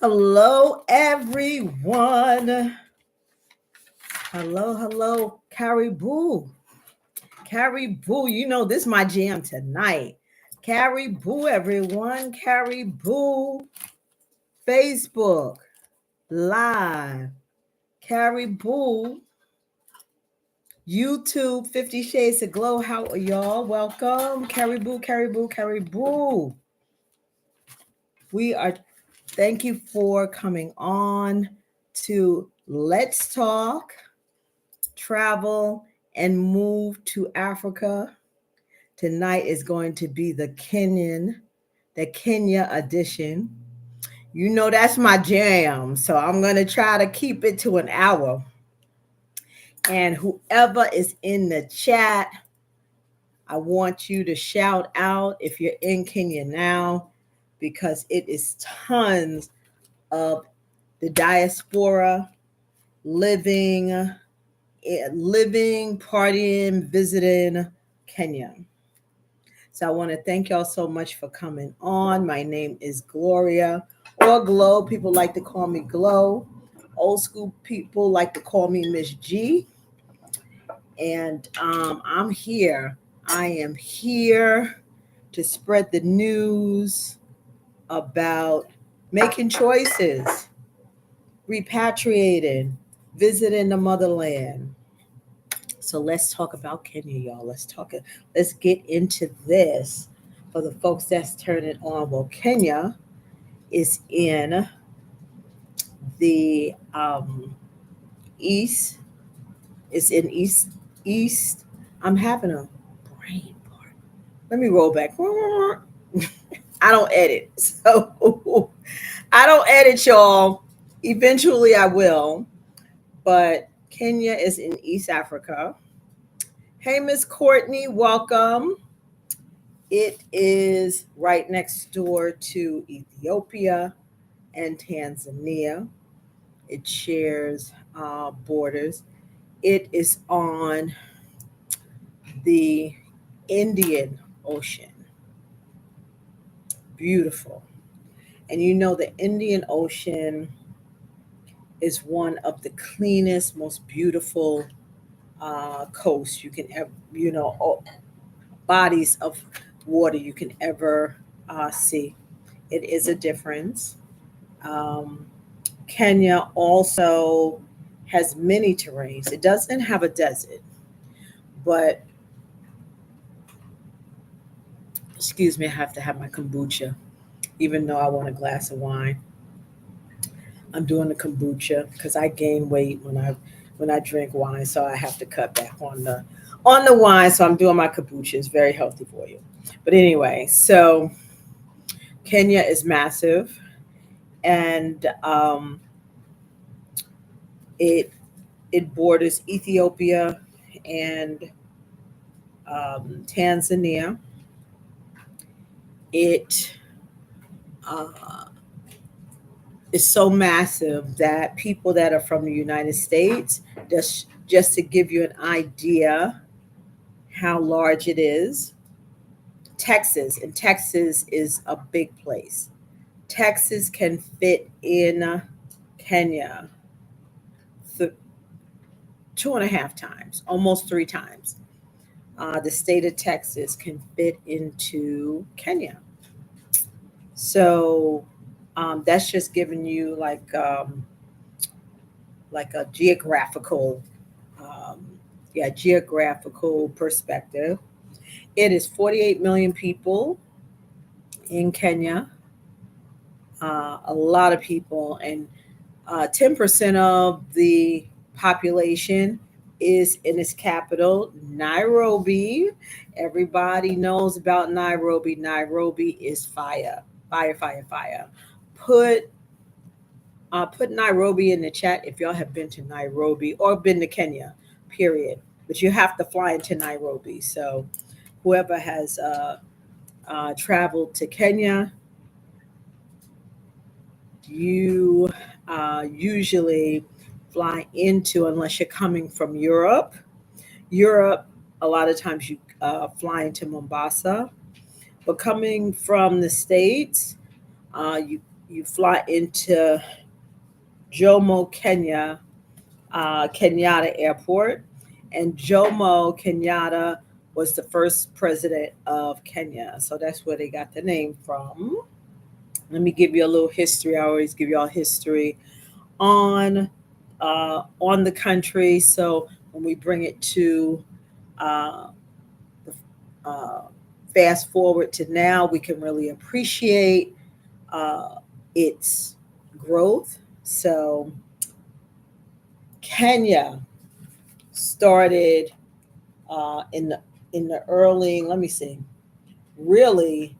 Hello, everyone. Hello, Caribou. Caribou, you know this is my jam tonight. Caribou, everyone. Caribou. Facebook Live. Caribou. YouTube 50 Shades of Glow. How are y'all? Welcome. Caribou. Thank you for coming on to Let's Talk, Travel, and Move to Africa. Tonight is going to be the Kenya edition. You know that's my jam, so I'm going to try to keep it to an hour. And whoever is in the chat, I want you to shout out if you're in Kenya now, because it is tons of the diaspora living, partying, visiting Kenya. So I want to thank y'all so much for coming on. My name is Gloria, or Glow. People like to call me Glow. Old school people like to call me Miss G. And I'm here. I am here to spread the news about making choices, repatriating, visiting the motherland. So let's talk about Kenya, y'all. Let's get into this for the folks that's turning on. Well, Kenya is in the east. It's in east. I'm having a brain part. Let me roll back. I don't edit. So I don't edit, y'all. Eventually I will. But Kenya is in East Africa. Hey, Miss Courtney, welcome. It is right next door to Ethiopia and Tanzania. It shares borders. It is on the Indian Ocean. Beautiful. And you know the Indian Ocean is one of the cleanest, most beautiful coasts you can ever, bodies of water you can ever see. It is a difference. Um, Kenya also has many terrains. It doesn't have a desert, but excuse me, I have to have my kombucha, even though I want a glass of wine. I'm doing the kombucha because I gain weight when I drink wine, so I have to cut back on the wine. So I'm doing my kombucha. It's very healthy for you. But anyway, so Kenya is massive, and it borders Ethiopia and Tanzania. It is so massive that people that are from the United States, just to give you an idea how large it is, Texas is a big place. Texas can fit in Kenya th- 2.5 times, almost 3 times. The state of Texas can fit into Kenya. So that's just giving you like a um, geographical perspective. It is 48 million people in Kenya, a lot of people, and 10% of the population is in its capital, Nairobi. Everybody knows about Nairobi. Nairobi is fire, fire. Put put Nairobi in the chat if y'all have been to Nairobi or been to Kenya, period. But you have to fly into Nairobi. So whoever has traveled to Kenya, you usually fly into, unless you're coming from Europe. Europe, a lot of times you fly into Mombasa, but coming from the States, you you fly into Jomo, Kenya, Kenyatta Airport. And Jomo Kenyatta was the first president of Kenya. So that's where they got the name from. Let me give you a little history. I always give you all history on the country. So when we bring it to uh, uh, fast forward to now, we can really appreciate uh, its growth. So Kenya started in the early, let me see, really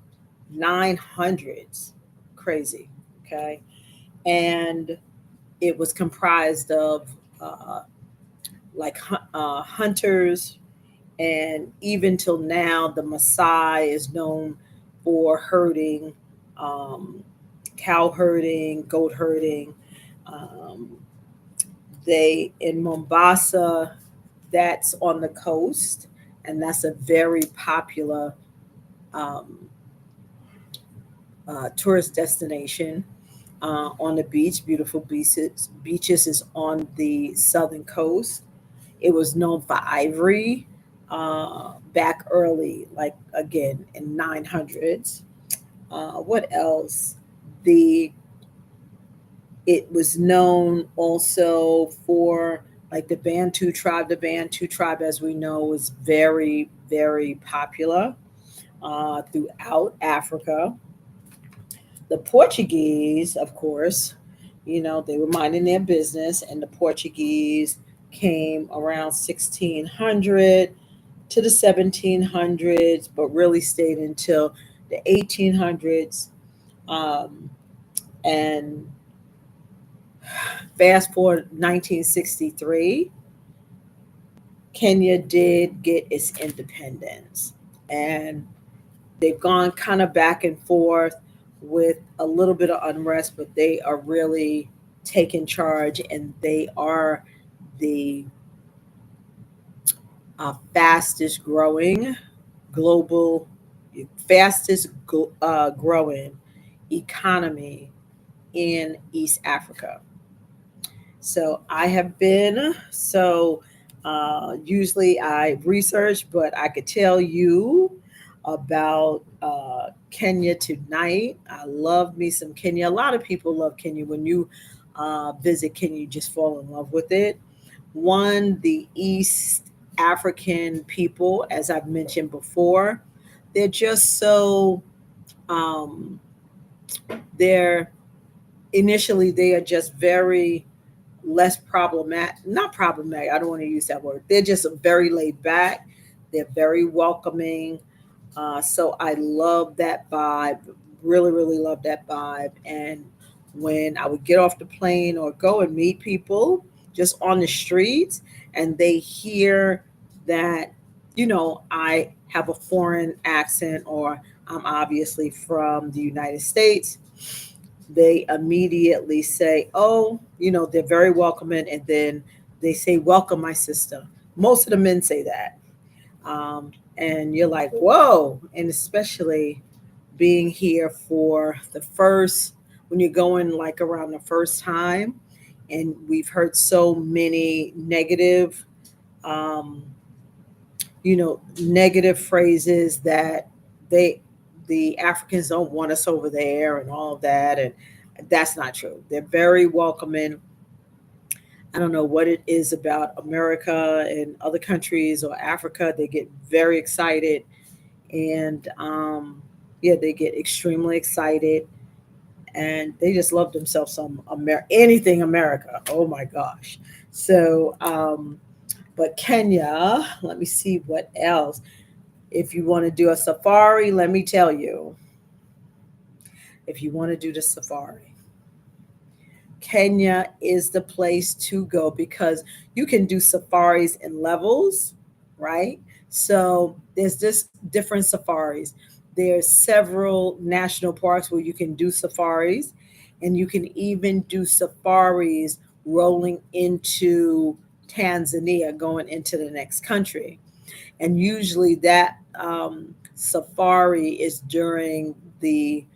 900s. Crazy, okay, and it was comprised of uh, like hunters, and even till now, the Maasai is known for herding, um, cow herding, goat herding. Um, they in Mombasa, that's on the coast, and that's a very popular um, tourist destination on the beach. Beautiful beaches is on the southern coast. It was known for ivory back early, like again in 900s. What else? The It was known also for like the Bantu tribe. The Bantu tribe, as we know, was very, very popular throughout Africa. The Portuguese, of course, they were minding their business, and the Portuguese came around 1600 to the 1700s, but really stayed until the 1800s. Um, and fast forward 1963, Kenya did get its independence. And they've gone kind of back and forth with a little bit of unrest, but they are really taking charge, and they are the fastest growing global, fastest growing economy in East Africa. So I have been, so usually I research, but I could tell you about Kenya tonight. I love me some Kenya. A lot of people love Kenya. When you visit Kenya, you just fall in love with it. One, the East African people, as I've mentioned before, they're just so, um, they're initially, they are just very less problematic, not problematic, I don't want to use that word. They're just very laid back, they're very welcoming. So I love that vibe, really, really love that vibe. And when I would get off the plane or go and meet people just on the streets, and they hear that, I have a foreign accent, or I'm obviously from the United States, they immediately say, oh, they're very welcoming. And then they say, welcome, my sister. Most of the men say that. And you're like, whoa. And especially being here for the first, when you're going like around the first time, and we've heard so many negative, um, negative phrases that they, the Africans don't want us over there and all of that. And that's not true. They're very welcoming. I don't know what it is about America and other countries or Africa. They get very excited, and yeah, they get extremely excited, and they just love themselves some anything America. Oh my gosh! So, but Kenya. Let me see what else. If you want to do a safari, let me tell you. If you want to do the safari, Kenya is the place to go, because you can do safaris in levels, right? So there's just different safaris. There's several national parks where you can do safaris, and you can even do safaris rolling into Tanzania, going into the next country. And usually that safari is during the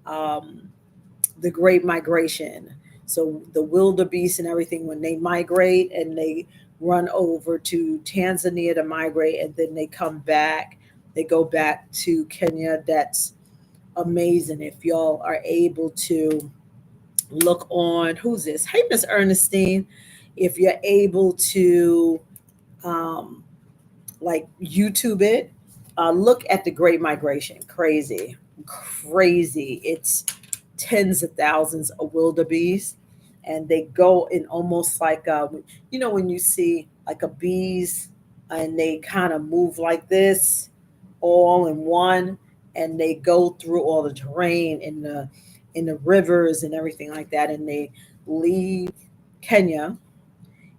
um, the Great Migration. So the wildebeest and everything, when they migrate and they run over to Tanzania to migrate, and then they come back, they go back to Kenya. That's amazing. If y'all are able to look on, who's this? Hey, Miss Ernestine. If you're able to um, like YouTube it, look at the Great Migration. Crazy, crazy. It's tens of thousands of wildebeest, and they go in almost like when you see like a bees, and they kind of move like this, all in one, and they go through all the terrain in the rivers and everything like that, and they leave Kenya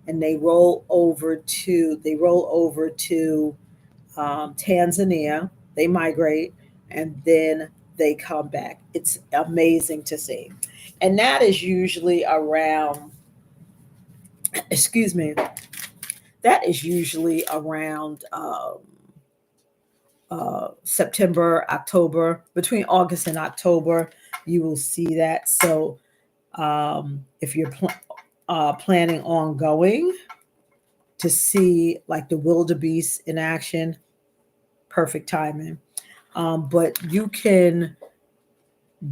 and they roll over to Tanzania. They migrate, and then they come back. It's amazing to see, and that is usually around. Excuse me. That is usually around September, October, between August and October. You will see that. So if you're planning on going to see like the wildebeest in action, perfect timing. But you can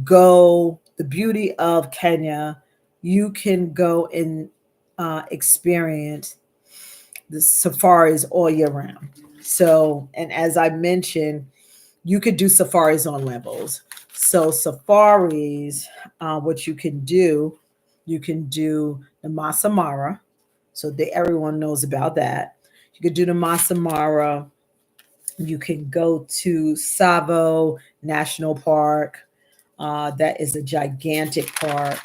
go, the beauty of Kenya, you can go and experience the safaris all year round. So, and as I mentioned, you could do safaris on levels. So, safaris, what you can do the Masamara. So, everyone knows about that. You could do the Masamara. You can go to Savo National Park. That is a gigantic park,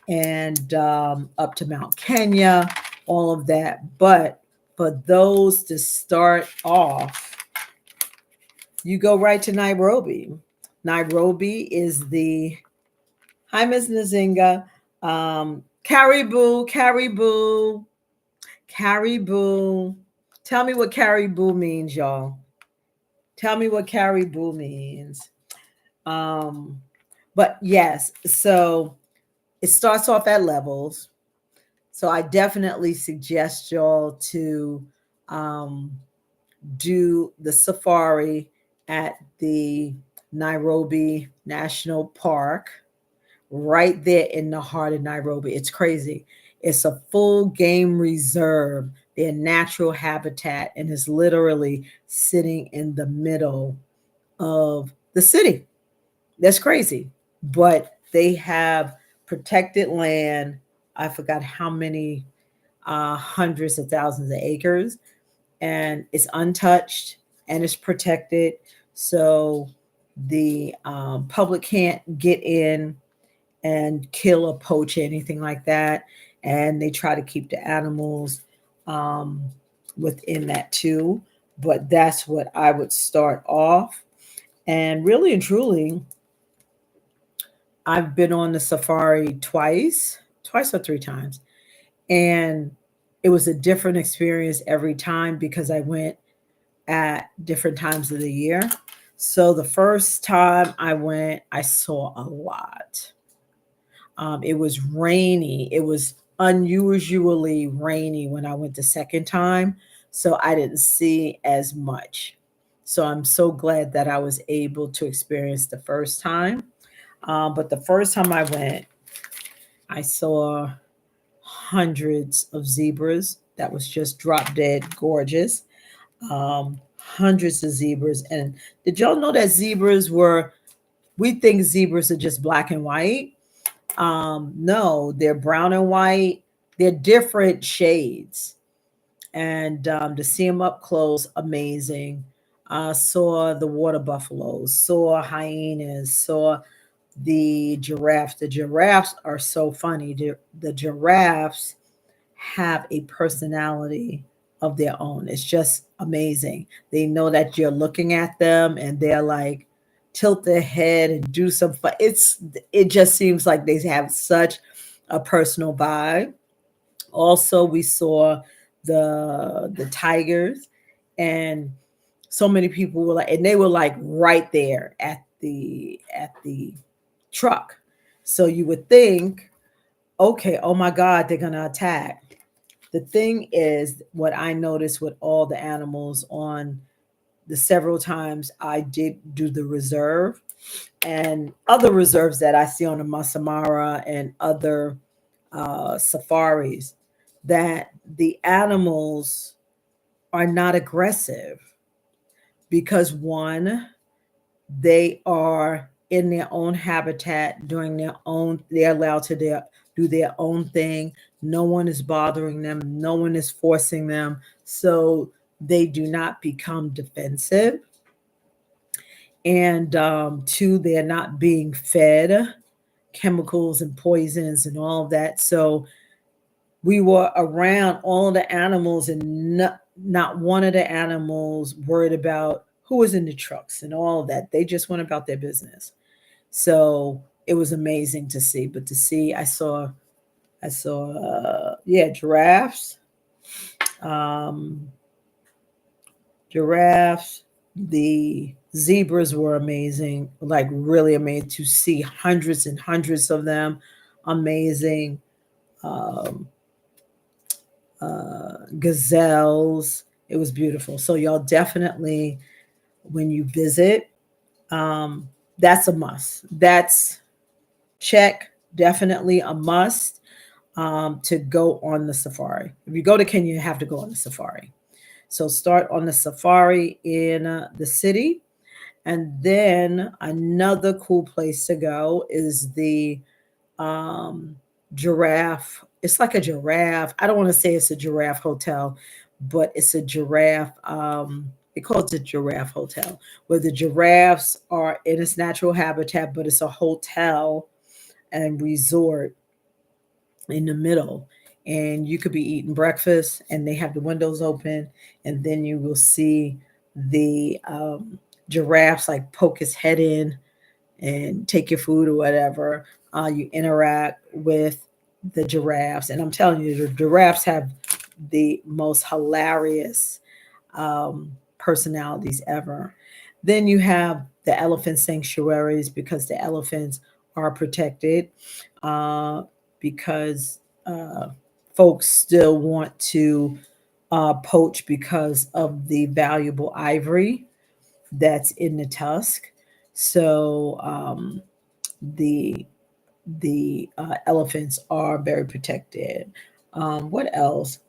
and up to Mount Kenya, all of that. But for those to start off, you go right to Nairobi. Nairobi is the, hi, Miss Nazinga, caribou, caribou, caribou. Tell me what caribou means, y'all. Tell me what caribou means. Um, but yes, so it starts off at levels. So I definitely suggest y'all to um, do the safari at the Nairobi National Park, right there in the heart of Nairobi. It's crazy. It's a full game reserve, their natural habitat, and is literally sitting in the middle of the city. That's crazy. But they have protected land. I forgot how many hundreds of thousands of acres, and it's untouched and it's protected. So the public can't get in and kill or poach anything like that. And they try to keep the animals um, within that too. But that's what I would start off. And really and truly, I've been on the safari twice or three times. And it was a different experience every time because I went at different times of the year. So the first time I went, I saw a lot. It was rainy. It was unusually rainy when I went the second time. So I didn't see as much. So I'm so glad that I was able to experience the first time. But the first time I went, I saw hundreds of zebras. That was just drop dead gorgeous. Hundreds of zebras. And did y'all know that we think zebras are just black and white? No, they're brown and white. They're different shades. And to see them up close, amazing. Saw the water buffaloes, saw hyenas, saw the giraffes. The giraffes are so funny. The giraffes have a personality of their own. It's just amazing. They know that you're looking at them, and they're like tilt their head and do some fun. It just seems like they have such a personal vibe. Also, we saw the tigers, and so many people were like, and they were like right there at the truck. So you would think, okay, oh my God, they're going to attack. The thing is, what I noticed with all the animals on the several times I did do the reserve and other reserves that I see on the Masamara and other safaris, that the animals are not aggressive because one, they are in their own habitat doing their own, they're allowed to do their own thing. No one is bothering them, no one is forcing them. So they do not become defensive. And two, they're not being fed chemicals and poisons and all of that. So we were around all the animals, and not one of the animals worried about who was in the trucks and all of that. They just went about their business. So it was amazing to see. But to see, yeah, giraffes, um, giraffes. The zebras were amazing, like really amazing to see hundreds and hundreds of them. Amazing. Um, Gazelles. It was beautiful. So y'all definitely, when you visit, um, that's a must. That's check, definitely a must to go on the safari. If you go to Kenya, you have to go on the safari. So start on the safari in the city. And then another cool place to go is the um, giraffe. It's like a giraffe. I don't want to say it's a giraffe hotel, but it's a giraffe. They call it a giraffe hotel, where the giraffes are in its natural habitat, but it's a hotel and resort in the middle. And you could be eating breakfast, and they have the windows open, and then you will see the giraffes like poke his head in and take your food or whatever. You interact with the giraffes, and I'm telling you, the giraffes have the most hilarious personalities ever. Then you have the elephant sanctuaries because the elephants are protected uh, because folks still want to poach because of the valuable ivory that's in the tusk. So the elephants are very protected. What else?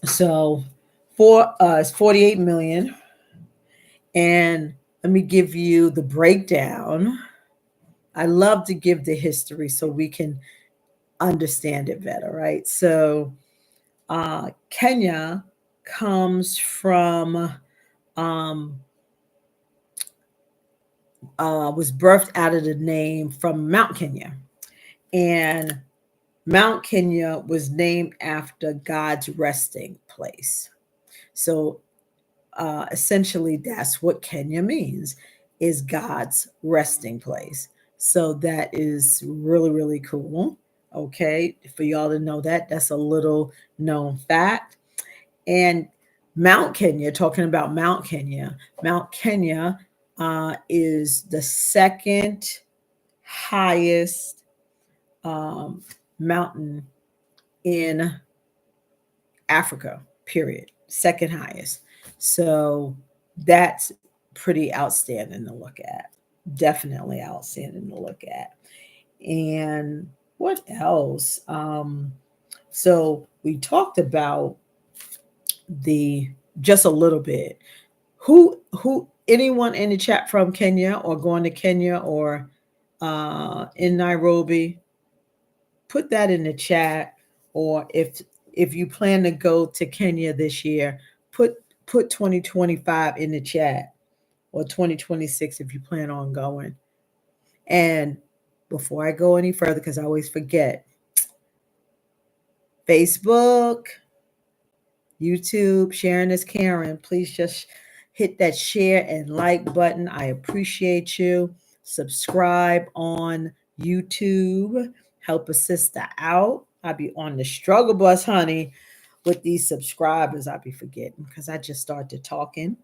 So for us, 48 million. And let me give you the breakdown. I love to give the history so we can understand it better, right? So Kenya comes from um, was birthed out of the name from Mount Kenya. And Mount Kenya was named after God's resting place. So essentially, that's what Kenya means, is God's resting place. So that is really, really cool. Okay, for y'all to know that, that's a little known fact. And Mount Kenya, talking about Mount Kenya is the second highest mountain in Africa, period. Second highest. So that's pretty outstanding to look at. Definitely outstanding to look at. And what else? So we talked about the just a little bit. Who anyone in the chat from Kenya or going to Kenya or in Nairobi, put that in the chat. Or if you plan to go to Kenya this year, put 2025 in the chat, or 2026 if you plan on going. And before I go any further, because I always forget, Facebook, YouTube, sharing is caring. Please just hit that share and like button. I appreciate you. Subscribe on YouTube. Help a sister out. I'll be on the struggle bus, honey, with these subscribers. I'll be forgetting because I just started talking.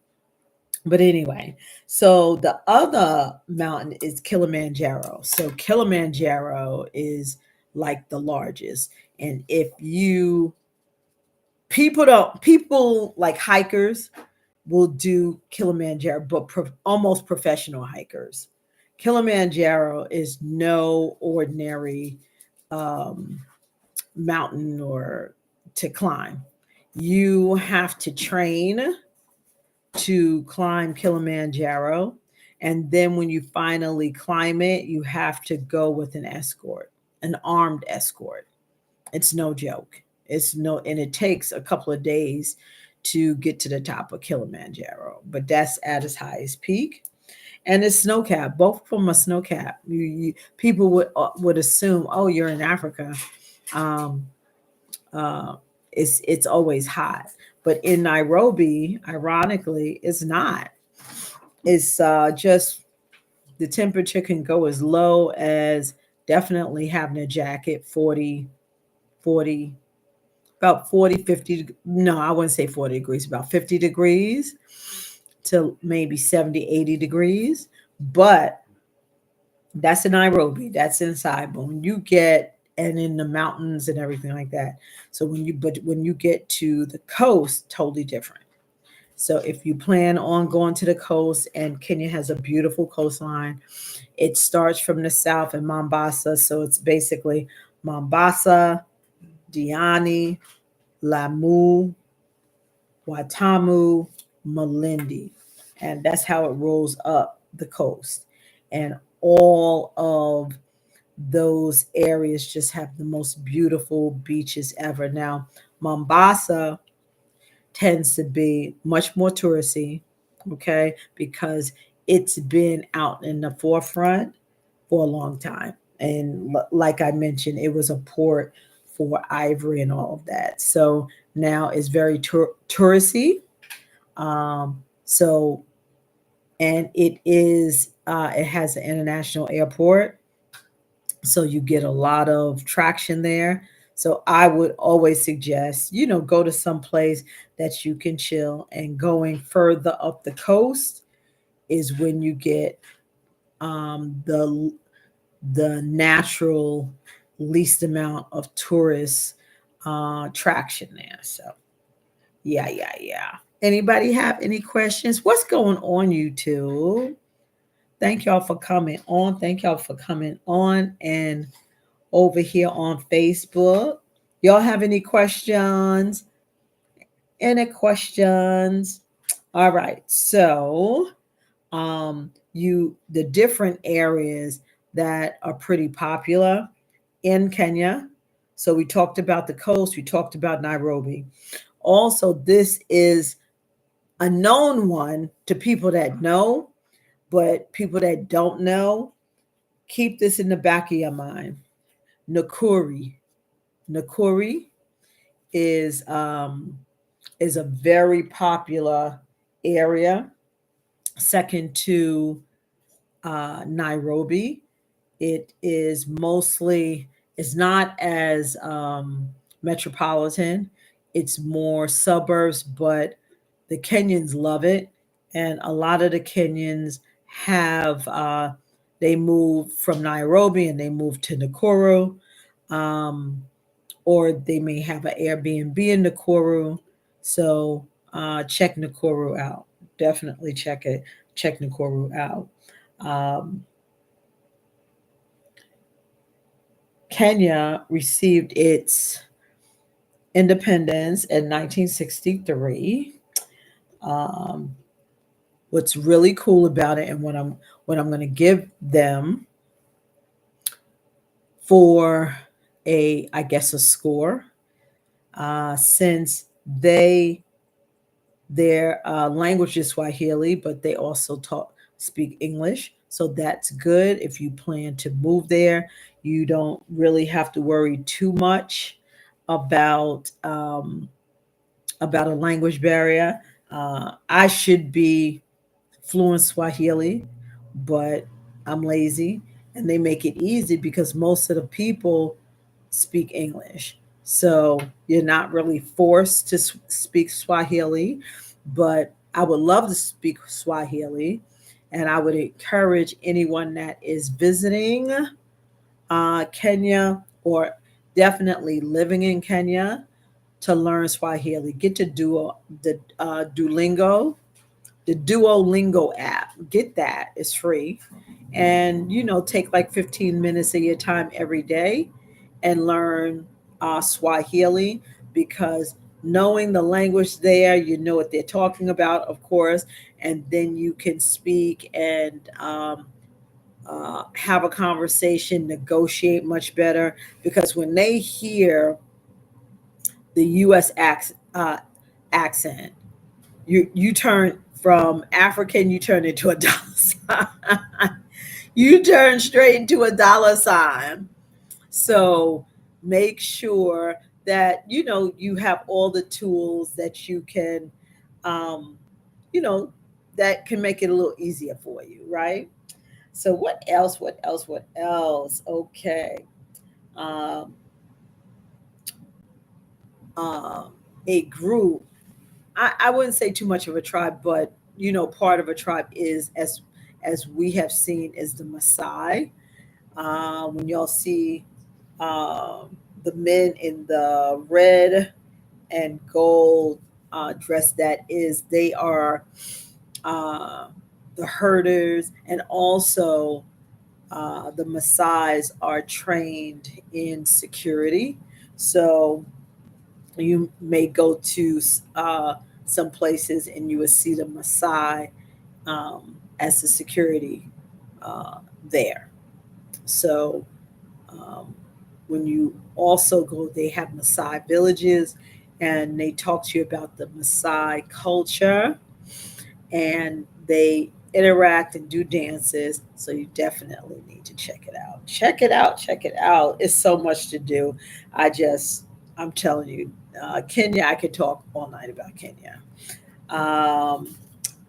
But anyway, so the other mountain is Kilimanjaro. So Kilimanjaro is like the largest. And if you people like hikers will do Kilimanjaro, but almost professional hikers. Kilimanjaro is no ordinary um, mountain or to climb. You have to train to climb Kilimanjaro. And then when you finally climb it, you have to go with an escort, an armed escort. It's no joke. It's no, and it takes a couple of days to get to the top of Kilimanjaro, but that's at its highest peak. And it's snow cap. Both of them are snow cap. People would assume, oh, you're in Africa. Um, uh, it's always hot, but in Nairobi, ironically, it's not. It's just the temperature can go as low as definitely having a jacket 40, about 40, 50. No, I wouldn't say 40 degrees, about 50 degrees to maybe 70, 80 degrees. But that's in Nairobi, that's inside. But when you get, and in the mountains and everything like that. So when you get to the coast, totally different. So if you plan on going to the coast, and Kenya has a beautiful coastline, it starts from the south in Mombasa. So it's basically Mombasa, Diani, Lamu, Watamu, Malindi. And that's how it rolls up the coast. And all of those areas just have the most beautiful beaches ever. Now, Mombasa tends to be much more touristy, okay, because it's been out in the forefront for a long time. And like I mentioned, it was a port for ivory and all of that. So now it's very touristy. So, and it has an international airport, so you get a lot of traction there. So I would always suggest, go to some place that you can chill. And going further up the coast is when you get the natural least amount of tourist traction there. So yeah, yeah, yeah. Anybody have any questions? What's going on, YouTube? Thank y'all for coming on. Thank y'all for coming on. And over here on Facebook, y'all have any questions? Any questions? All right. So, the different areas that are pretty popular in Kenya. So we talked about the coast, we talked about Nairobi. Also, this is a known one to people that know, but people that don't know, keep this in the back of your mind. Nakuru. Nakuru is um, is a very popular area, second to Nairobi. It is mostly, it's not as metropolitan. It's more suburbs, but the Kenyans love it, and a lot of the Kenyans have they move from Nairobi and they move to Nakuru, um, or they may have an Airbnb in Nakuru. So check Nakuru out. Definitely check it. Check Nakuru out. Um, Kenya received its independence in 1963. Um, what's really cool about it, and what I'm going to give them for I guess a score, since their language is Swahili, but they also speak English. So that's good. If you plan to move there, you don't really have to worry too much about a language barrier. I should be fluent Swahili, but I'm lazy, and they make it easy because most of the people speak English. So you're not really forced to speak Swahili, but I would love to speak Swahili, and I would encourage anyone that is visiting Kenya or definitely living in Kenya to learn Swahili. Get to Duolingo, the Duolingo app. Get that; it's free, and take like 15 minutes of your time every day and learn Swahili, because knowing the language there, you know what they're talking about, of course, and then you can speak and have a conversation, negotiate much better, because when they hear the U.S. accent, you turn from African, you turn into a dollar sign. You turn straight into a dollar sign. So make sure that you have all the tools that you can, um, you know, that can make it a little easier for you, right? So what else? What else? What else? Okay. Um, um, a group. I wouldn't say too much of a tribe, but part of a tribe is, as we have seen, is the Maasai. When y'all see the men in the red and gold dress, they are uh, the herders, and also the Maasai's are trained in security. So you may go to some places and you will see the Maasai as the security there. So um, when you also go, they have Maasai villages, and they talk to you about the Maasai culture, and they interact and do dances. So you definitely need to check it out. Check it out. Check it out. It's so much to do. I'm telling you, Kenya, I could talk all night about Kenya. Um,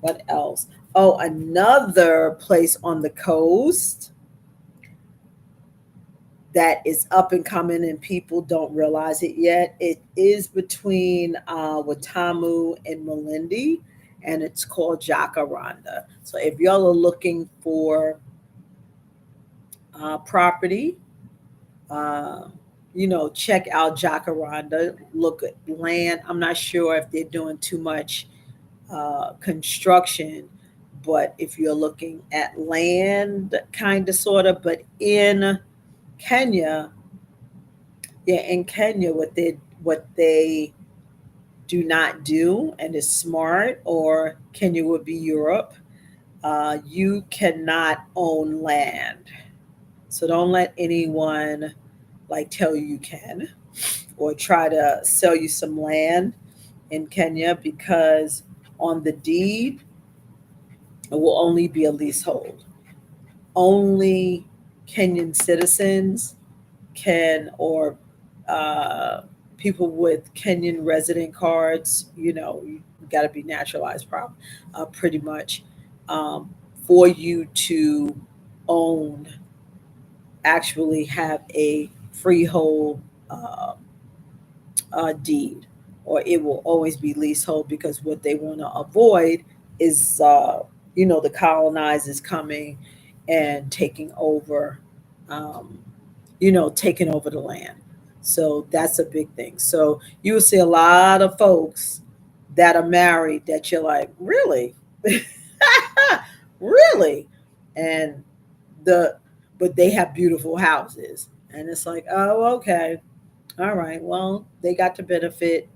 what else? Oh, another place on the coast that is up and coming and people don't realize it yet. It is between Watamu and Malindi, and it's called Jacaranda. So if y'all are looking for property, uh, check out Jacaranda. Look at land. I'm not sure if they're doing too much construction, but if you're looking at land, kind of, sort of, but in Kenya, yeah, in Kenya, what they do not do, and is smart, or Kenya would be Europe. You cannot own land, so don't let anyone like tell you can, or try to sell you some land in Kenya, because on the deed it will only be a leasehold. Only Kenyan citizens can, or uh, people with Kenyan resident cards, you got to be naturalized, pretty much, um, for you to own, actually have a freehold deed, or it will always be leasehold, because what they want to avoid is, the colonizers coming and um, taking over the land. So that's a big thing. So you will see a lot of folks that are married that you're like, really? Really? And the but they have beautiful houses. And it's like, oh, okay. All right. Well, they got the benefit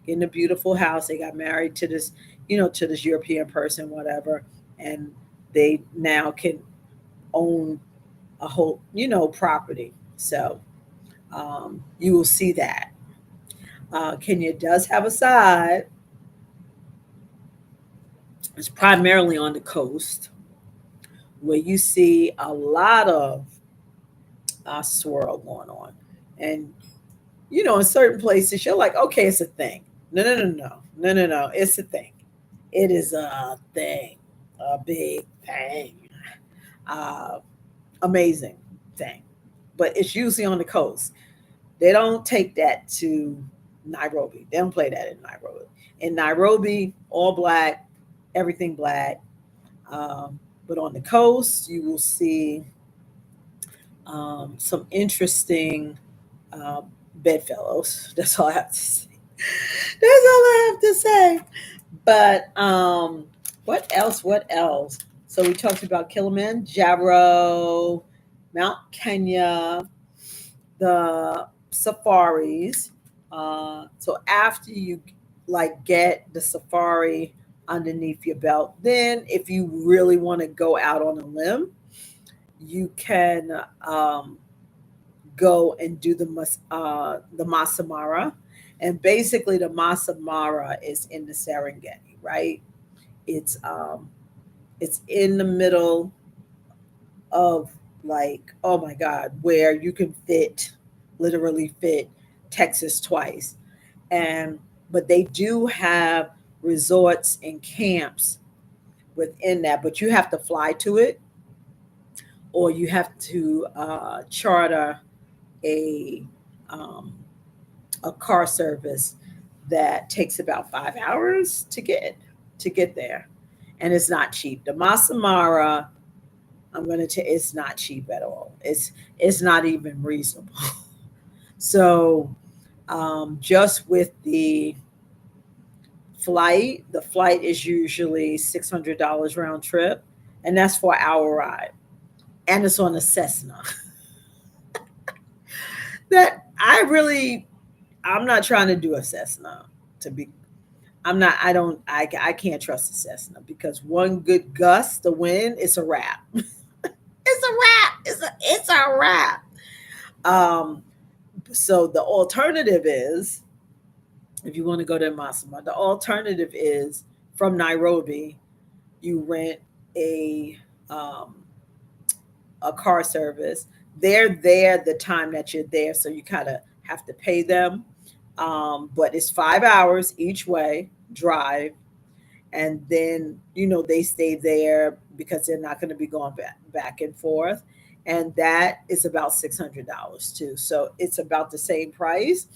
in a beautiful house. They got married to this European person, whatever, and they now can own a whole, property. So you will see that. Kenya does have a side. It's primarily on the coast, where you see a lot of swirl going on, and in certain places you're like, okay, it's a thing. No, no, no, no, no, no, no. It's a thing. It is a thing, a big thing, uh, amazing thing. But it's usually on the coast. They don't take that to Nairobi. They don't play that in Nairobi. In Nairobi, all black. everything black. But on the coast, you will see some interesting uh, bedfellows. That's all I have to say. That's all I have to say. But what else? What else? So we talked about Kilimanjaro, Mount Kenya, the safaris. So after you like get the safari underneath your belt, then if you really want to go out on a limb, you can go and do the Masamara, and basically the Masamara is in the Serengeti, right? It's um, it's in the middle of like, oh my God, where you can fit, literally fit Texas twice. And but they do have resorts and camps within that, but you have to fly to it, or you have to charter a um, a car service that takes about 5 hours to get there, and it's not cheap. The Masamara, I'm going to tell, it's not cheap at all. It's not even reasonable. So just with the flight is usually $600 round trip, and that's for an hour ride, and it's on a Cessna. That I really, I'm not trying to do a Cessna to be. I'm not. I don't. I can't trust a Cessna because one good gust, the wind, it's a wrap. It's a wrap. It's a wrap. Um, so the alternative is, if you want to go to Masama, the alternative is from Nairobi, you rent a um, a car service. They're there the time that you're there, so you kind of have to pay them. But it's 5 hours each way drive, and then they stay there because they're not going to be going back and forth, and that is about $600 too. So it's about the same price.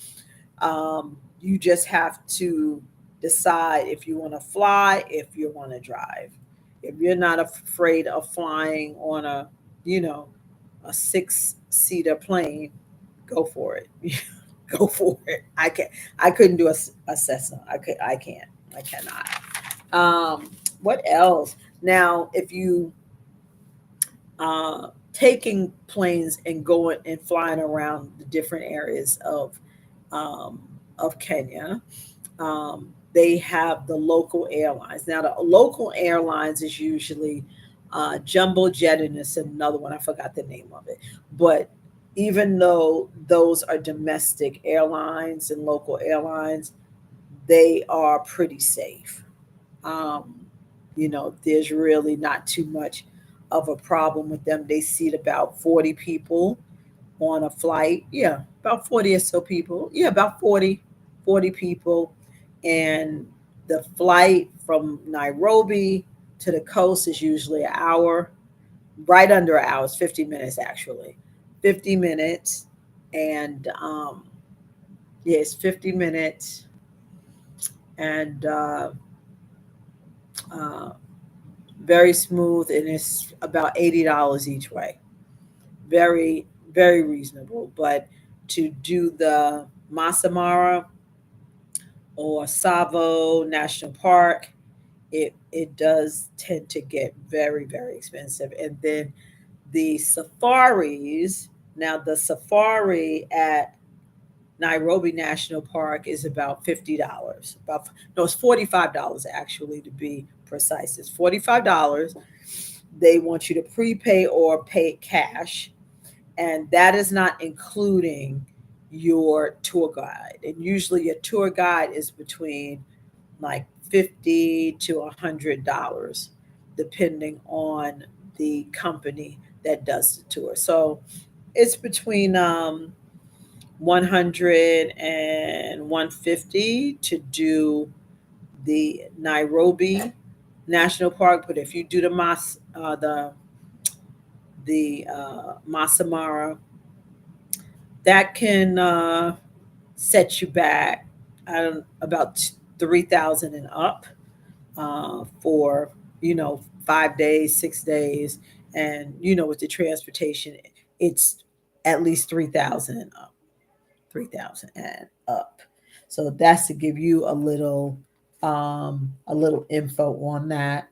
You just have to decide if you want to fly, if you want to drive. If you're not afraid of flying on you know a six-seater plane, go for it. Go for it. I couldn't do a Cessna. I can't. I cannot. What else? Now, if you taking planes and going and flying around the different areas um, of Kenya, they have the local airlines. Now, the local airlines is usually Jumbo Jet, and it's another one. I forgot the name of it. But even though those are domestic airlines and local airlines, they are pretty safe. Um, there's really not too much of a problem with them. They seat about 40 people on a flight. Yeah, about 40 or so people. Yeah, about 40 people. And the flight from Nairobi to the coast is usually an hour, right under an hour. It's 50 minutes actually. 50 minutes. And yeah, it's 50 minutes. And uh, very smooth, and it's about $80 each way. Very, very reasonable. But to do the Masamara or Savo National Park, it does tend to get very, very expensive. And then the safaris, now the safari at Nairobi National Park is about $50. About no, it's $45 actually to be precise. It's $45. They want you to prepay or pay cash, and that is not including your tour guide. And usually your tour guide is between like $50 to $100, depending on the company that does the tour. So it's between 100 and 150 to do the Nairobi National Park. But if you do the Masamara, that can set you back about 3,000 and up. for 5 days, 6 days, and with the transportation, it's at least 3,000 and up, 3,000 and up. So that's to give you a little info on that.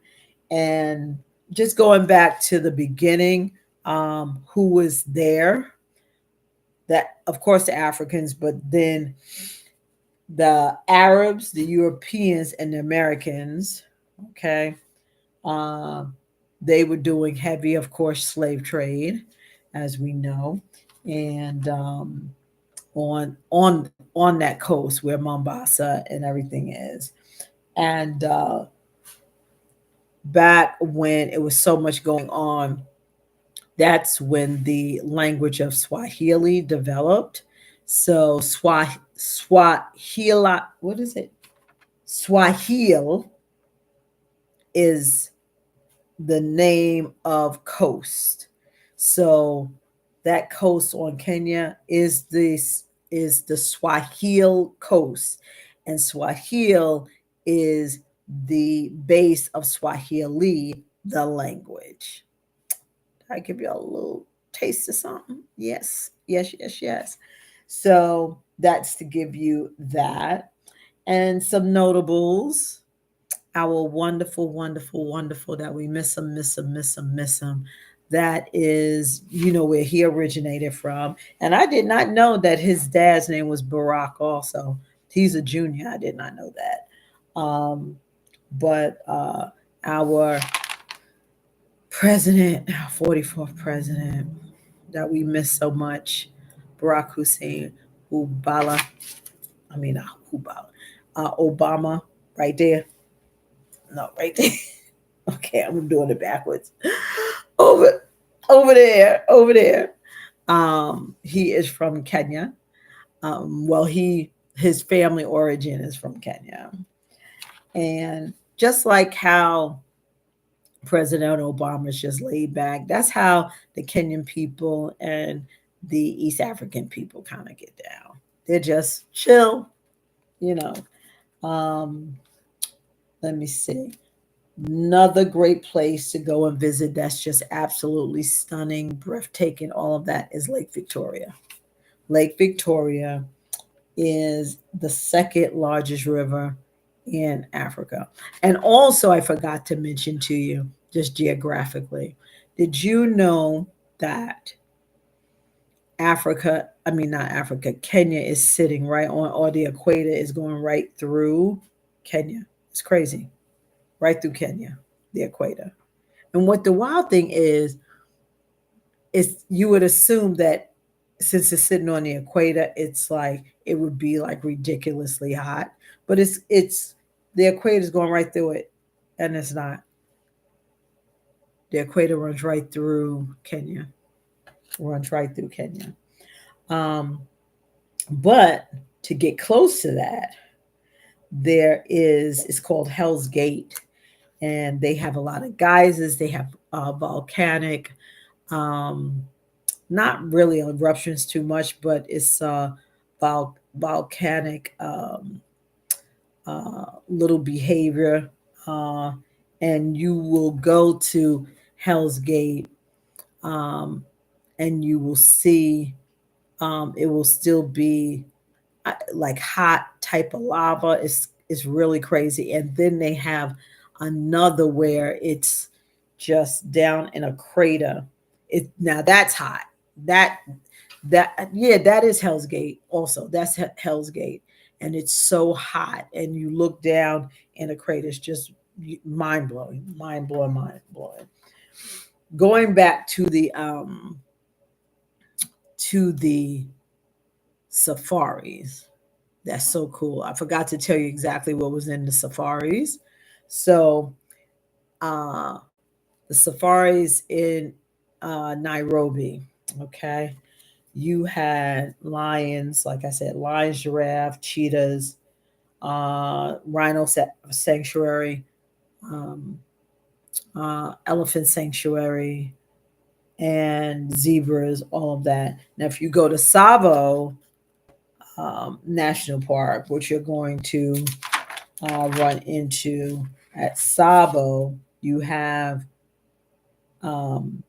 And just going back to the beginning, who was there? That, of course, the Africans, but then the Arabs, the Europeans, and the Americans. Okay, um, they were doing heavy, of course, slave trade, as we know, and on that coast where Mombasa and everything is. And back when it was so much going on, that's when the language of Swahili developed. So Swahili, what is it? Swahili is the name of coast. So that coast on Kenya is the Swahili coast, and Swahili is the base of Swahili, the language. I give you a little taste of something. Yes, yes, yes, yes. So that's to give you that. And some notables, our wonderful, wonderful, wonderful that we miss him, miss him, miss him, miss him. That is, where he originated from. And I did not know that his dad's name was Barack also. He's a junior. I did not know that. But our president, our 44th president, that we miss so much, Barack Hussein Ubala, I mean, Ubala, Obama, right there. No, right there. Okay, I'm doing it backwards. Over, over there. He is from Kenya. Well, his family origin is from Kenya, and just like how President Obama is just laid back, that's how the Kenyan people and the East African people kind of get down. They're just chill, you know. Um, Let me see. Another great place to go and visit that's just absolutely stunning, breathtaking, all of that is Lake Victoria. Lake Victoria is the second largest river in Africa. And also, I forgot to mention to you, just geographically, did you know that I mean, not Africa, Kenya is sitting right on, or the equator is going right through Kenya? It's crazy. Right through Kenya, the equator. And what the wild thing is you would assume that since it's sitting on the equator, it's like it would be like ridiculously hot. But it's the equator is going right through it, and it's not. The equator runs right through Kenya. Runs right through Kenya. Um, but to get close to that, it's called Hell's Gate, and they have a lot of geysers. They have volcanic, um, not really eruptions too much, but it's volcanic little behavior. Uh, and you will go to Hell's Gate, um, and you will see it will still be like hot type of lava. It's really crazy. And then they have another where it's just down in a crater. It now that's hot. That yeah, that is Hell's Gate. Also, that's Hell's Gate, and it's so hot. And you look down in a crater. It's just mind blowing, mind blowing, mind blowing. Going back to the safaris. That's so cool. I forgot to tell you exactly what was in the safaris. So, uh, the safaris in Nairobi, okay, you had lions, like I said, lions, giraffe, cheetahs, rhino sanctuary, um, elephant sanctuary, and zebras, all of that. Now, if you go to Savo National Park, which you're going to run into. At Sabo, you have um,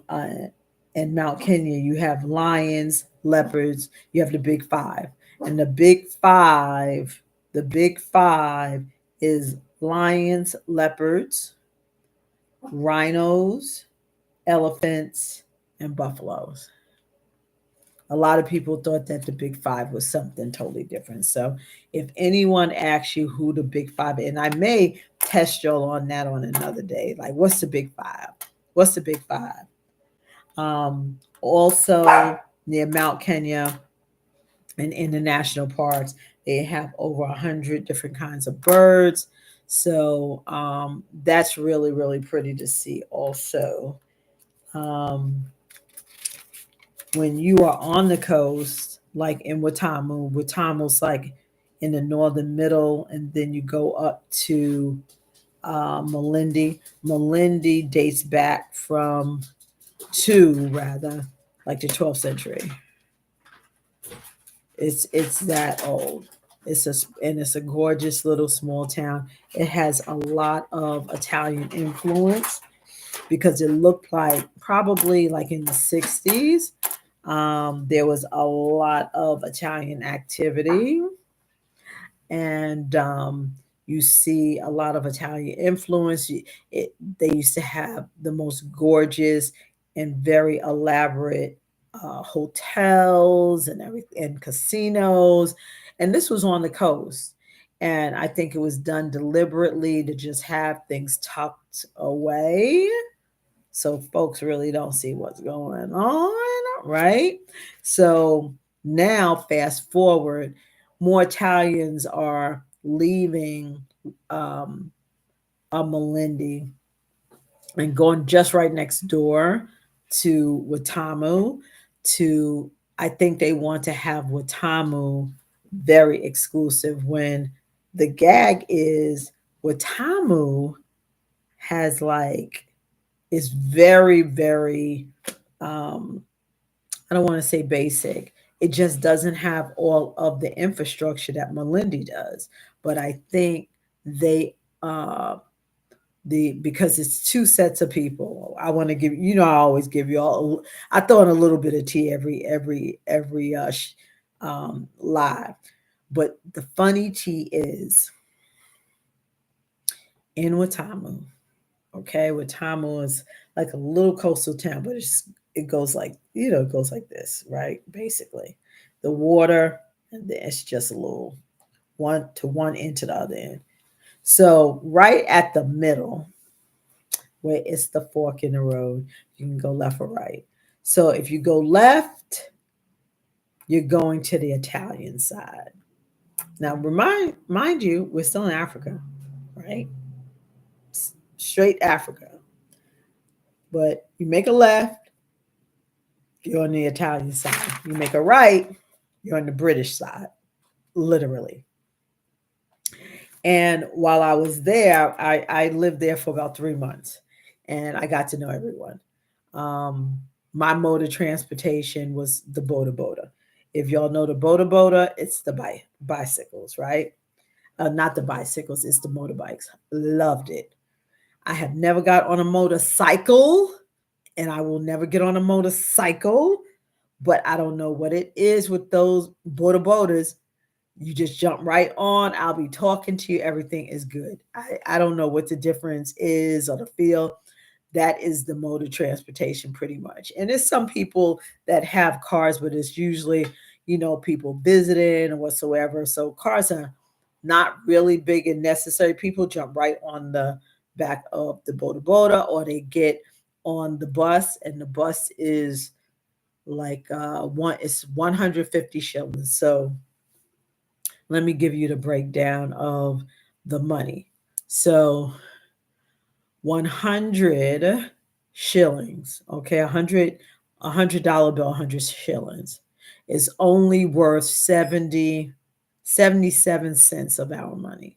uh, in Mount Kenya, you have lions, leopards, you have the big five. And the big five is lions, leopards, rhinos, elephants, and buffaloes. A lot of people thought that the big five was something totally different. So if anyone asks you who the big five, and I may test y'all on that on another day, like what's the big five? What's the big five? Also near Mount Kenya and in the national parks, they have over 100 different kinds of birds. So that's really, really pretty to see also. Um, when you are on the coast, like in Watamu's like in the northern middle, and then you go up to Malindi. Malindi dates back to rather like the 12th century. It's that old. It's a gorgeous little small town. It has a lot of Italian influence because it looked like probably like in the 60s. There was a lot of Italian activity, and you see a lot of Italian influence. They used to have the most gorgeous and very elaborate hotels and everything, and casinos. And this was on the coast. And I think it was done deliberately to just have things tucked away so folks really don't see what's going on, right? So now, fast forward, more Italians are leaving um, a Malindi and going just right next door to Watamu. To I think they want to have Watamu very exclusive. When the gag is Watamu has like is very, very, um, I don't want to say basic. It just doesn't have all of the infrastructure that Malindi does. But I think they, because it's two sets of people. I want to give I always give you all. I throw in a little bit of tea every live. But the funny tea is in Watamu. Okay, Watamu is like a little coastal town, but it goes like it goes like this, right? Basically, the water, and then it's just a little one to one end to the other end. So right at the middle, where it's the fork in the road, you can go left or right. So if you go left, you're going to the Italian side. Now, mind you, we're still in Africa, right? Straight Africa. But you make a left, you're on the Italian side. You make a right, you're on the British side, literally. And while I was there, I lived there for about 3 months, and I got to know everyone. Um, my mode of transportation was the boda boda. If y'all know the boda boda, it's the bicycles, right? Not the bicycles, it's the motorbikes. Loved it. I have never got on a motorcycle, and I will never get on a motorcycle, but I don't know what it is with those border borders. You just jump right on. I'll be talking to you. Everything is good. I don't know what the difference is or the feel. That is the mode of transportation pretty much. And there's some people that have cars, but it's usually, people visiting or whatsoever. So cars are not really big and necessary. People jump right on the back of the boda boda, or they get on the bus, and the bus is like it's 150 shillings. So let me give you the breakdown of the money. So 100 shillings, okay, $100 bill, 100 shillings is only worth 77 cents of our money,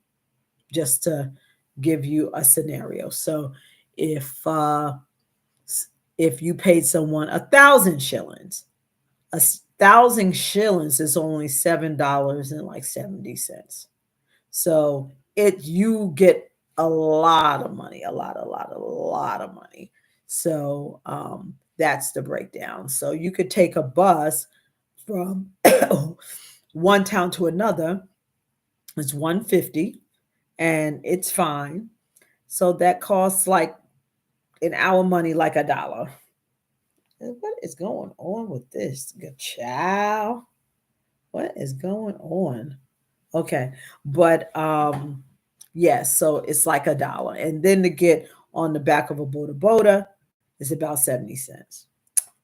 just to give you a scenario. So if uh if you paid someone 1,000 shillings, 1,000 shillings is only $7 and like 70 cents. So you get a lot of money, a lot of money. So that's the breakdown. So you could take a bus from one town to another. It's 150 and it's fine. So that costs like in our money like $1. What is going on with this? Good child. What is going on? Okay. But yes, so it's like $1. And then to get on the back of a boda boda is about 70 cents.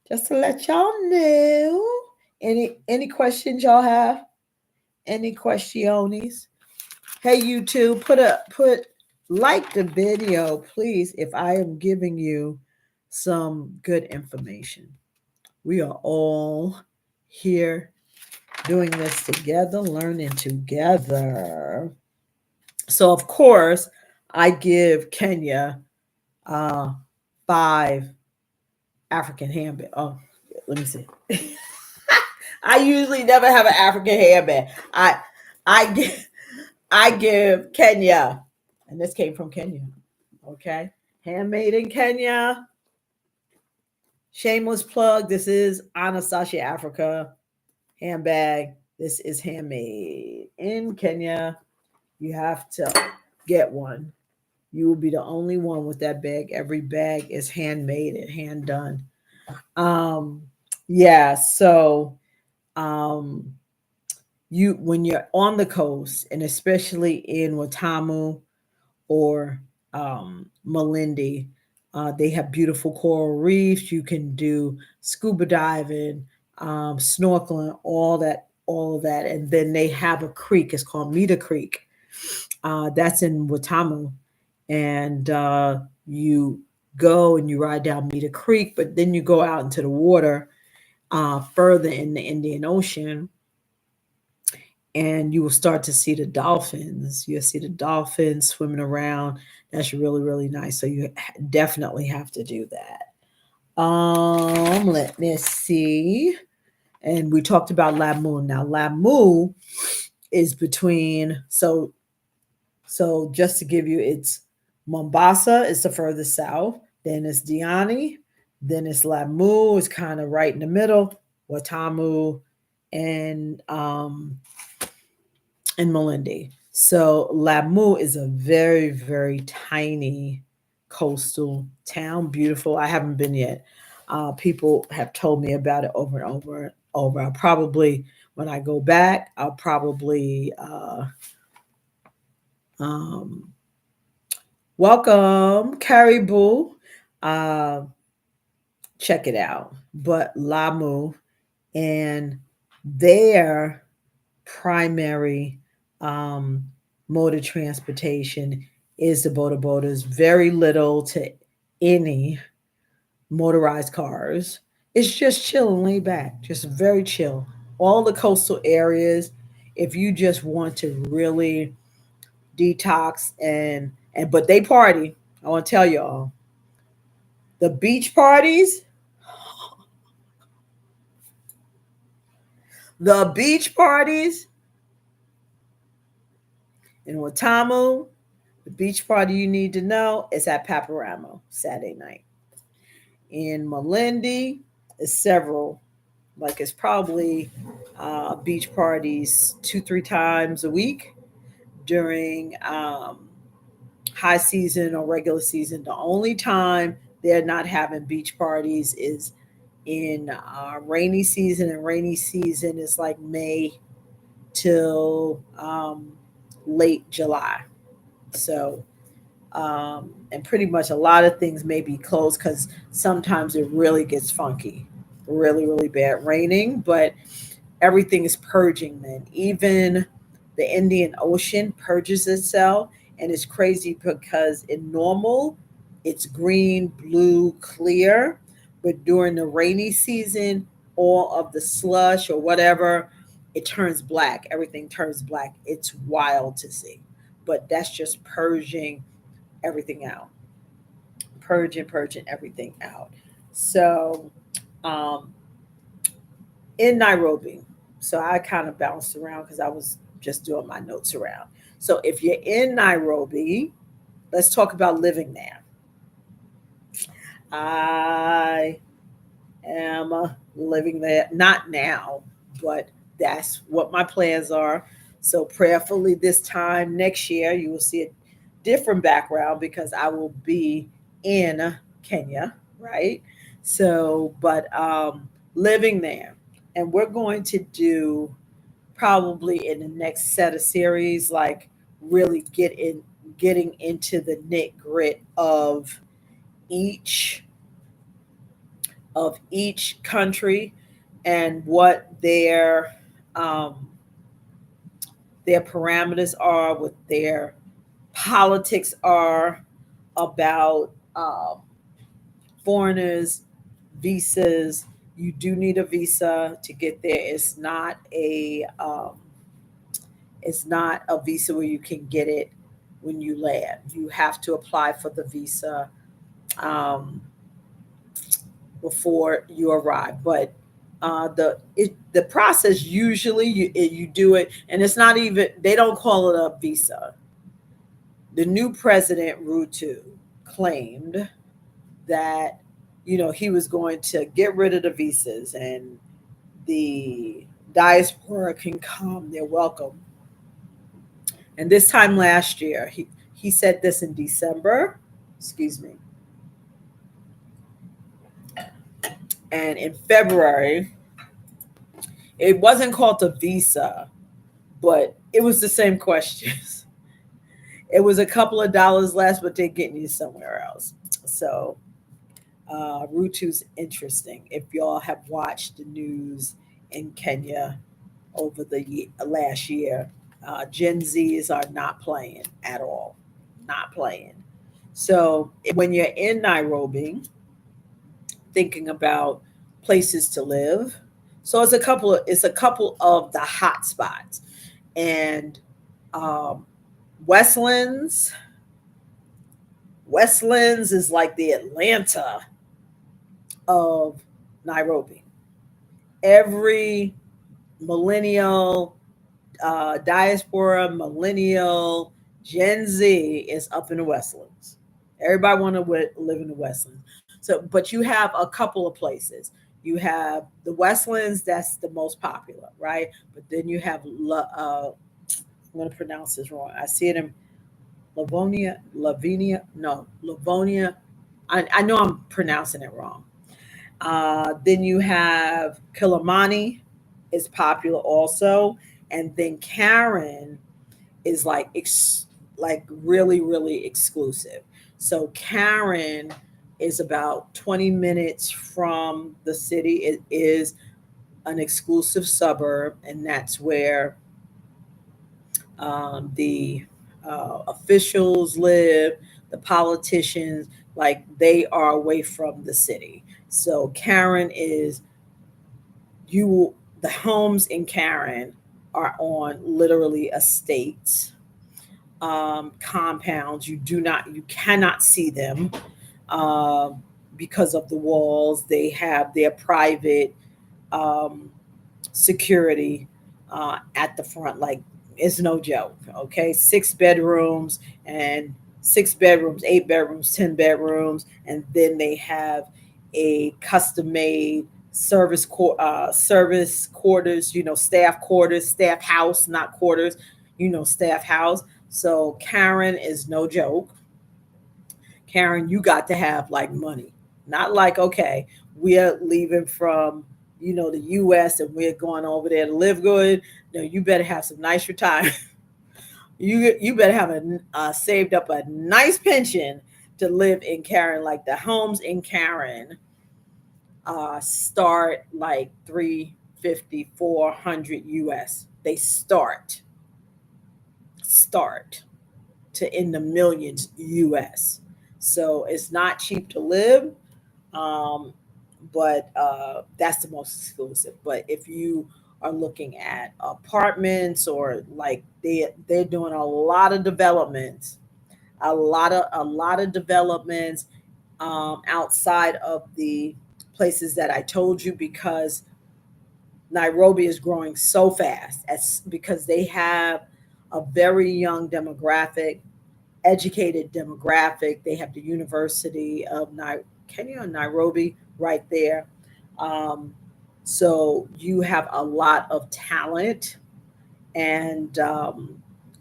Just to let y'all know. Any questions y'all have? Any questions? Hey, YouTube, put like the video, please, if I am giving you some good information. We are all here doing this together, learning together. So, of course, I give Kenya uh, 5 African handbag. Oh, let me see. I usually never have an African handbag. I give I give Kenya, and this came from Kenya. Okay, handmade in Kenya. Shameless plug. This is Anastasia Africa handbag. This is handmade in Kenya. You have to get one. You will be the only one with that bag. Every bag is handmade and hand done. Um, yeah, so um you when you're on the coast and especially in Watamu or Malindi, they have beautiful coral reefs. You can do scuba diving, snorkeling, all of that. And then they have a creek. It's called Mita Creek. That's in Watamu, and you go and you ride down Mita Creek, but then you go out into the water further in the Indian Ocean, and you will start to see the dolphins. You'll see the dolphins swimming around. That's really, really nice. So you definitely have to do that. Let me see. And we talked about Lamu. Now, Lamu is between so just to give you, it's Mombasa is the furthest south, then it's Diani, then it's Lamu is kind of right in the middle, Watamu, and Malindi. So Lamu is a very, very tiny coastal town. Beautiful. I haven't been yet. People have told me about it over and over and over. I'll probably, when I go back, I'll probably um, welcome Caribou. Uh, check it out. But Lamu and their primary um, mode of transportation is the boda bodas. Very little to any motorized cars. It's just chill and laid back, just very chill. All the coastal areas, if you just want to really detox and but they party. I want to tell y'all, the beach parties, the beach parties in Watamu, the beach party you need to know is at Paparamo Saturday night. In Malindi, is several, like it's probably beach parties 2-3 times a week during high season or regular season. The only time they're not having beach parties is in rainy season, and rainy season is like May till late July. So and pretty much a lot of things may be closed because sometimes it really gets funky, really, really bad raining, but everything is purging then. Even the Indian Ocean purges itself, and it's crazy because in normal, it's green, blue, clear, but during the rainy season, all of the slush or whatever, it turns black. Everything turns black. It's wild to see. But that's just purging everything out, purging everything out. So, um, in Nairobi, so I kind of bounced around because I was just doing my notes around. So, if you're in Nairobi, Let's talk about living there. I am living there, not now, but that's what my plans are. So, prayerfully, this time next year, you will see a different background because I will be in Kenya, right? So, but living there. And we're going to do probably in the next set of series, like really getting into the knit grit each each country and what um, their parameters are, what their politics are about foreigners, visas. You do need a visa to get there. It's not a visa where you can get it when you land. You have to apply for the visa um, before you arrive. But the process usually you do it, and it's not even, they don't call it a visa. The new president Ruto claimed that he was going to get rid of the visas and the diaspora can come, they're welcome. And this time last year, he said this in December, excuse me, and in February, it wasn't called a visa, but it was the same questions. It was a couple of dollars less, but they're getting you somewhere else. So Rutu's interesting. If y'all have watched the news in Kenya over the last year, Gen Zs are not playing at all, not playing. So when you're in Nairobi, thinking about places to live, so it's a couple of the hot spots, and um, Westlands. Westlands is like the Atlanta of Nairobi. Every millennial, diaspora, millennial, Gen Z is up in the Westlands. Everybody want to live in the Westlands. So, but you have a couple of places. You have the Westlands, that's the most popular, right? But then you have, I'm going to pronounce this wrong. I see it in Livonia. I know I'm pronouncing it wrong. Then you have Kilimani is popular also, and then Karen is like really really exclusive. So Karen is about 20 minutes from the city. It is an exclusive suburb, and that's where the officials live, the politicians, like they are away from the city. So Karen is you the homes in Karen are on literally estates, compounds. You cannot see them um, because of the walls. They have their private um, security at the front. Like it's no joke. Okay, 6 bedrooms and 6 bedrooms, 8 bedrooms, 10 bedrooms, and then they have a custom made service quarters. Staff quarters, staff house, not quarters. Staff house. So Karen is no joke. Karen, you got to have like money. Not like, okay, we're leaving from, the US and we're going over there to live good. No, you better have some nice retirement. You better have saved up a nice pension to live in Karen. Like the homes in Karen start like 350, 400 US. They start to in the millions US. So it's not cheap to live, um, but that's the most exclusive. But if you are looking at apartments or like they're doing a lot of developments outside of the places that I told you because Nairobi is growing so fast because they have a very young demographic educated demographic. They have the University of Kenya and Nairobi right there. Um, so you have a lot of talent, and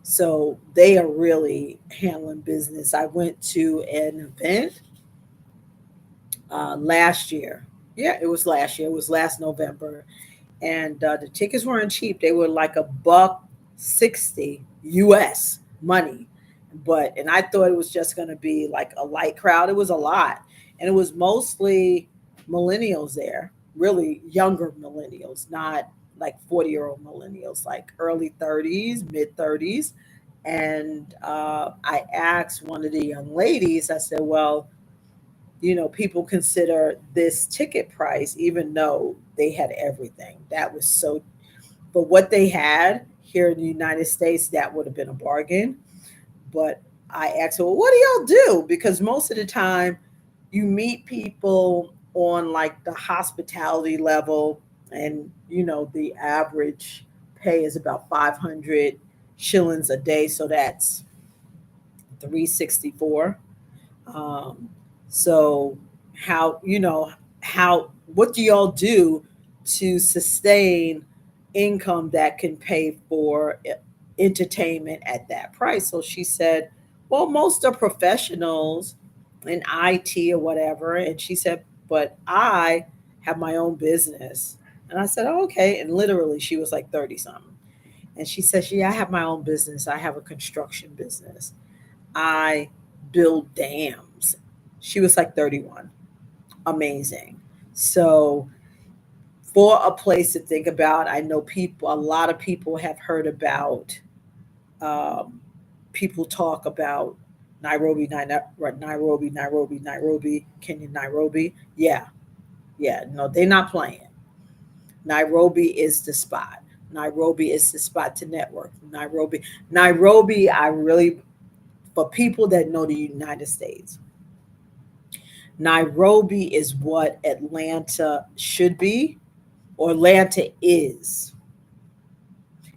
so they are really handling business. I went to an event last year. Yeah, it was last year. It was last November, and the tickets weren't cheap. They were like $1.60 US money, and I thought it was just going to be like a light crowd. It was a lot, and it was mostly millennials there, really younger millennials, not like 40-year-old millennials, like early 30s, mid 30s. And I asked one of the young ladies, I said, well, people consider this ticket price, even though they had everything. That was so, but what they had here in the United States, that would have been a bargain. But I asked her, well, what do y'all do? Because most of the time you meet people on like the hospitality level, and the average pay is about 500 shillings a day. So that's 364. Um, so how what do y'all do to sustain income that can pay for entertainment at that price? So she said, well, most are professionals in IT or whatever. And she said, but I have my own business. And I said, oh, okay. And literally she was like 30 something. And she says, yeah, I have my own business. I have a construction business. I build dams. She was like 31. Amazing. So, for a place to think about, I know a lot of people have heard about, um, people talk about Nairobi, Kenya, Nairobi. Yeah, yeah, no, they're not playing. Nairobi is the spot. Nairobi is the spot to network. Nairobi, I really, for people that know the United States, Nairobi is what Atlanta should be, or Atlanta is.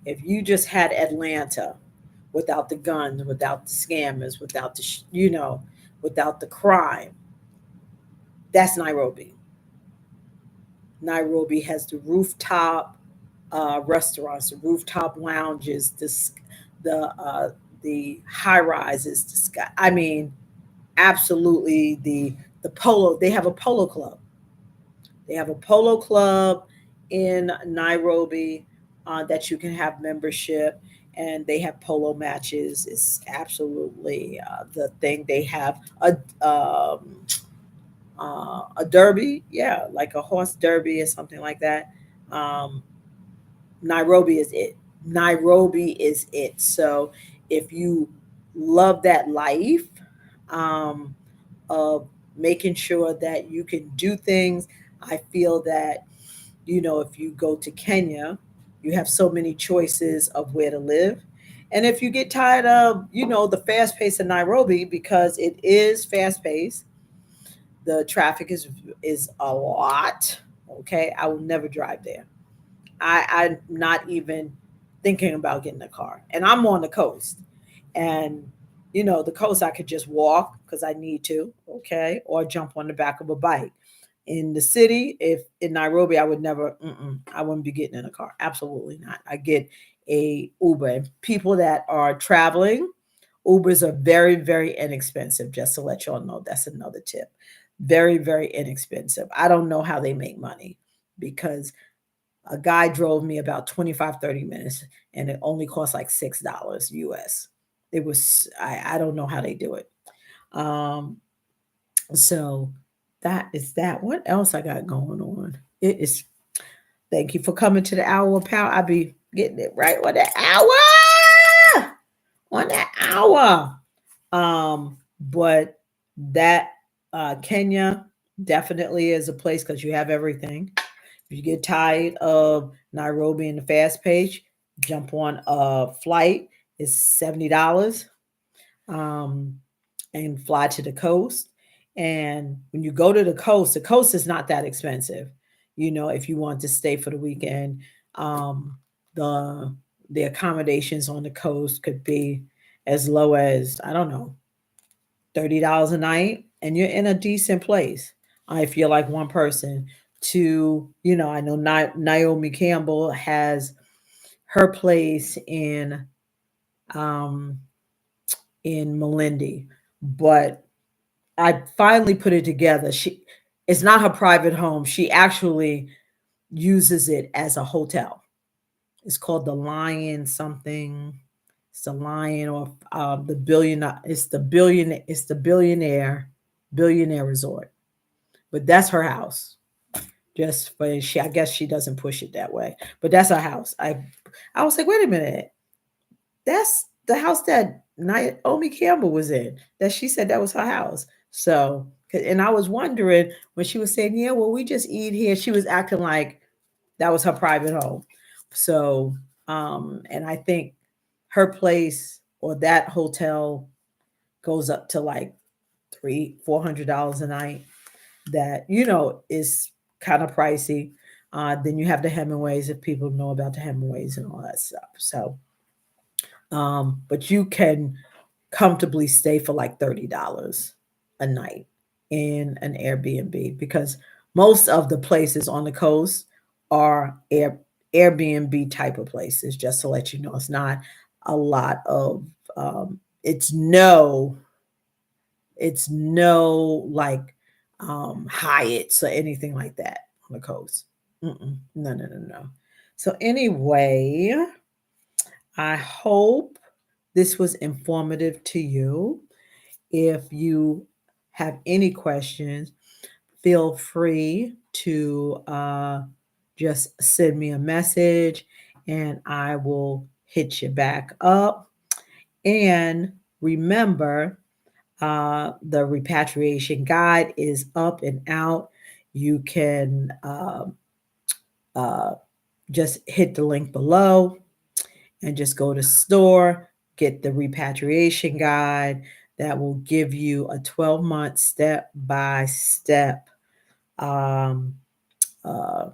If you just had Atlanta without the guns, without the scammers, without without the crime, that's Nairobi. Nairobi has the rooftop restaurants, the rooftop lounges, the high rises, the sky. I mean, absolutely the polo. They have a polo club. They have a polo club in Nairobi that you can have membership, and they have polo matches. It's absolutely the thing. They have a derby, yeah, like a horse derby or something like that. Um, Nairobi is it. Nairobi is it. So if you love that life, um, of making sure that you can do things, I feel that, if you go to Kenya, you have so many choices of where to live. And if you get tired of, the fast pace of Nairobi, because it is fast paced, the traffic is a lot. Okay, I will never drive there. I'm not even thinking about getting a car. And I'm on the coast. And, the coast I could just walk because I need to, okay, or jump on the back of a bike. In the city, if in Nairobi, I would never, I wouldn't be getting in a car. Absolutely not. I get a Uber. And people that are traveling, Ubers are very, very inexpensive, just to let y'all know. That's another tip. Very, very inexpensive. I don't know how they make money, because a guy drove me about 25, 30 minutes, and it only cost like $6 US. It was, I don't know how they do it. Um, so that is that. What else I got going on? It is, thank you for coming to the hour, pal. I be getting it right on the hour. On that hour. But that Kenya definitely is a place because you have everything. If you get tired of Nairobi and the fast pace, jump on a flight. It's $70, um, and fly to the coast. And when you go to the coast is not that expensive. If you want to stay for the weekend, um, the the accommodations on the coast could be as low as, I don't know, $30 a night, and you're in a decent place. If you're like one person, to, I know Naomi Campbell has her place um, in Melindy, but I finally put it together. It's not her private home. She actually uses it as a hotel. It's called the Lion something. It's the Lion, or the billionaire. It's the billionaire resort. But that's her house. Just for she, I guess she doesn't push it that way. But that's her house. I was like, wait a minute. That's the house that Naomi Campbell was in. That she said that was her house. So, and I was wondering when she was saying, yeah, well, we just eat here. She was acting like that was her private home. So, and I think her place or that hotel goes up to like $400 a night. That is kind of pricey. Then you have the Hemingways, if people know about the Hemingways and all that stuff. So, but you can comfortably stay for like $30 a night in an Airbnb, because most of the places on the coast are Airbnb type of places. Just to let you know, it's not a lot of it's no like Hyatts or anything like that on the coast. No, no, no, no. So anyway, I hope this was informative to you. If you have any questions, feel free to just send me a message and I will hit you back up. And remember, the repatriation guide is up and out. You can uh, just hit the link below and just go to store, get the repatriation guide that will give you a 12-month step by step um, uh,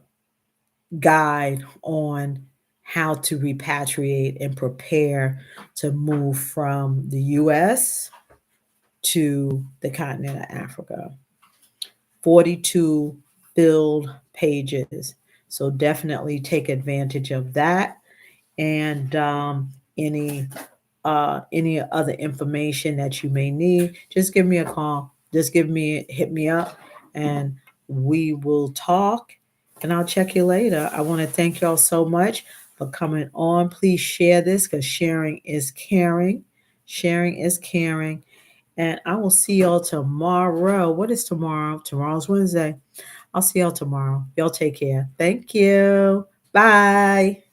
guide on how to repatriate and prepare to move from the US to the continent of Africa. 42 filled pages. So definitely take advantage of that. And any other information that you may need, just give me a call. Just hit me up, and we will talk. And I'll check you later. I want to thank y'all so much for coming on. Please share this, because sharing is caring. Sharing is caring. And I will see y'all tomorrow. What is tomorrow? Tomorrow's Wednesday. I'll see y'all tomorrow. Y'all take care. Thank you. Bye.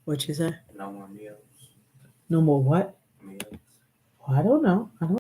What you say? No more what? I don't know. I don't